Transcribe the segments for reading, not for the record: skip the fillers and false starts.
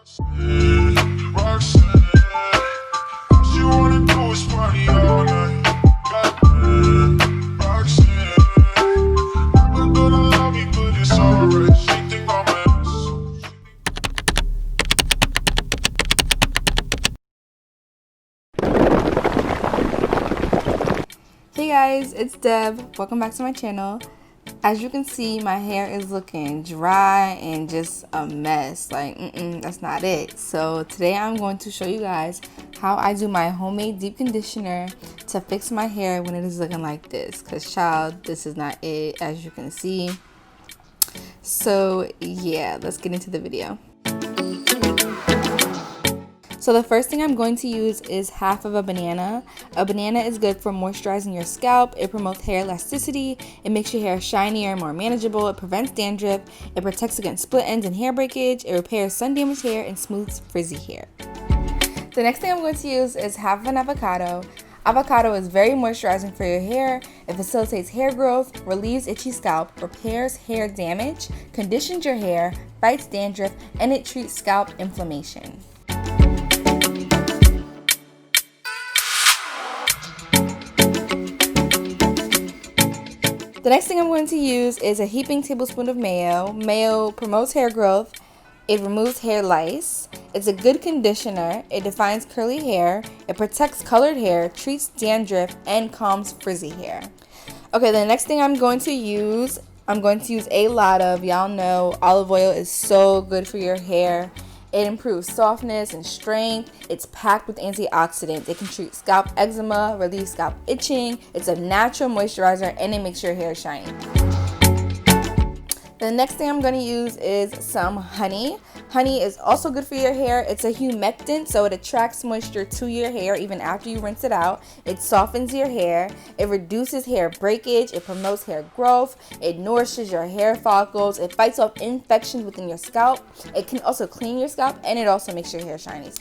Hey guys, it's Deb. Welcome back to my channel. As you can see, my hair is looking dry and just a mess. Like, that's not it. So today I'm going to show you guys how I do my homemade deep conditioner to fix my hair when it is looking like this. Cause child, this is not it, as you can see. So yeah, let's get into the video. So the first thing I'm going to use is half of a banana. A banana is good for moisturizing your scalp. It promotes hair elasticity. It makes your hair shinier and more manageable. It prevents dandruff. It protects against split ends and hair breakage. It repairs sun-damaged hair and smooths frizzy hair. The next thing I'm going to use is half of an avocado. Avocado is very moisturizing for your hair. It facilitates hair growth, relieves itchy scalp, repairs hair damage, conditions your hair, fights dandruff, and it treats scalp inflammation. The next thing I'm going to use is a heaping tablespoon of mayo. Mayo promotes hair growth. It removes hair lice. It's a good conditioner. It defines curly hair. It protects colored hair, treats dandruff, and calms frizzy hair. Okay, the next thing I'm going to use a lot of, y'all know, olive oil is so good for your hair. It improves softness and strength. It's packed with antioxidants. It can treat scalp eczema, relieve scalp itching. It's a natural moisturizer, and it makes your hair shiny. The next thing I'm going to use is some honey. Honey is also good for your hair. It's a humectant, so it attracts moisture to your hair even after you rinse it out. It softens your hair. It reduces hair breakage. It promotes hair growth. It nourishes your hair follicles. It fights off infections within your scalp. It can also clean your scalp, and it also makes your hair shiny.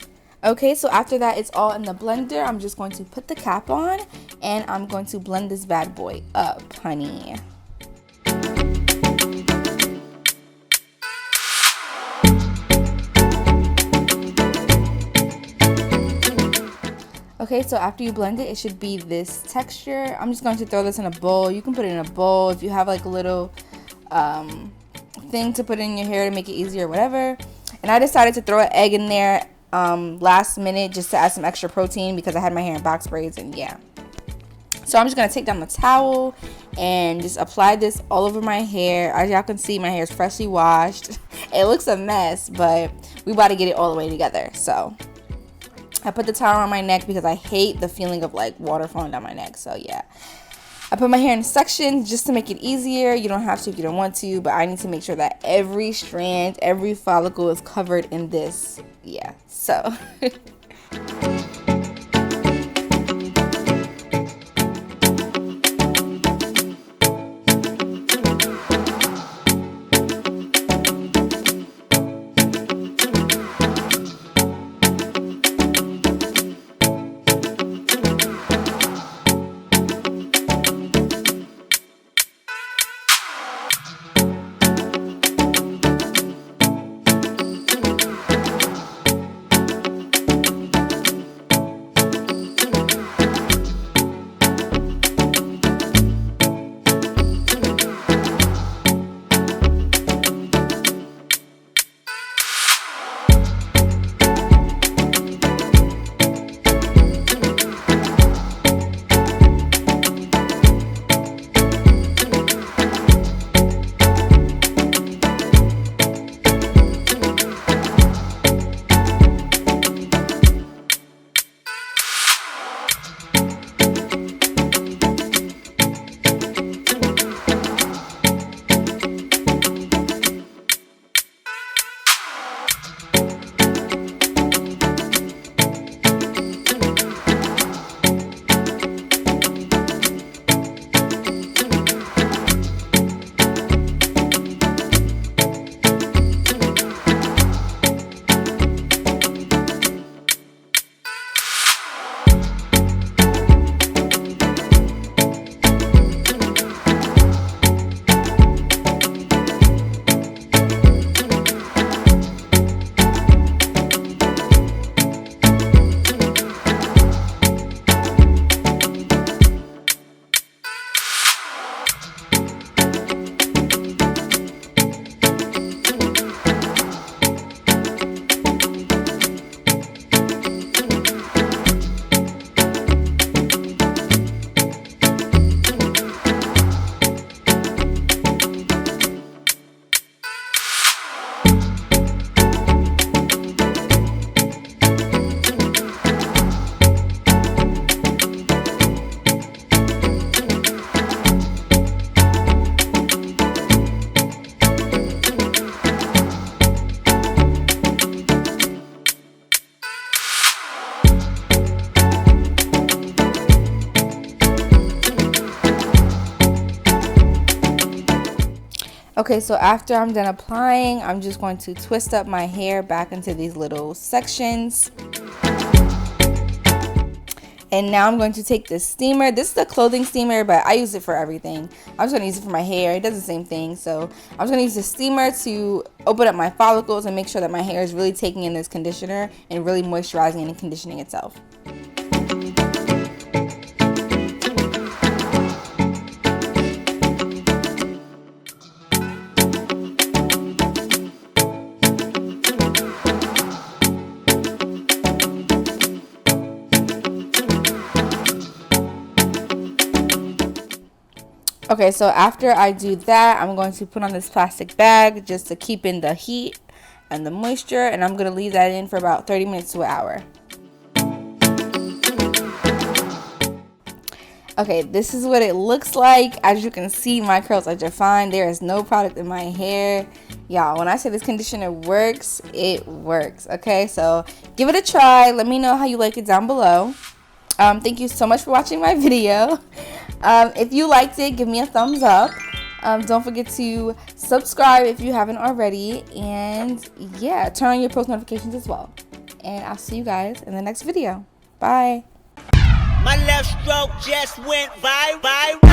Okay, so after that, it's all in the blender. I'm just going to put the cap on, and I'm going to blend this bad boy up, honey. Okay, so after you blend it, it should be this texture. I'm just going to throw this in a bowl. You can put it in a bowl if you have like a little thing to put in your hair to make it easier or whatever. And I decided to throw an egg in there last minute just to add some extra protein because I had my hair in box braids, and yeah. So I'm just going to take down the towel and just apply this all over my hair. As y'all can see, my hair is freshly washed. It looks a mess, but we about to get it all the way together. So I put the towel on my neck because I hate the feeling of like water falling down my neck. So yeah, I put my hair in sections just to make it easier. You don't have to if you don't want to, but I need to make sure that every strand, every follicle is covered in this. Yeah, so Okay, so after I'm done applying, I'm just going to twist up my hair back into these little sections. And now I'm going to take this steamer. This is a clothing steamer, but I use it for everything. I'm just going to use it for my hair. It does the same thing. So I'm just going to use the steamer to open up my follicles and make sure that my hair is really taking in this conditioner and really moisturizing and conditioning itself. Okay, so after I do that, I'm going to put on this plastic bag just to keep in the heat and the moisture, and I'm going to leave that in for about 30 minutes to an hour. Okay, this is what it looks like. As you can see, my curls are defined. There is no product in my hair. Y'all, when I say this conditioner works, it works. Okay, so give it a try. Let me know how you like it down below. Thank you so much for watching my video. If you liked it, give me a thumbs up. Don't forget to subscribe if you haven't already. And yeah, turn on your post notifications as well. And I'll see you guys in the next video. Bye. My left stroke just went viral.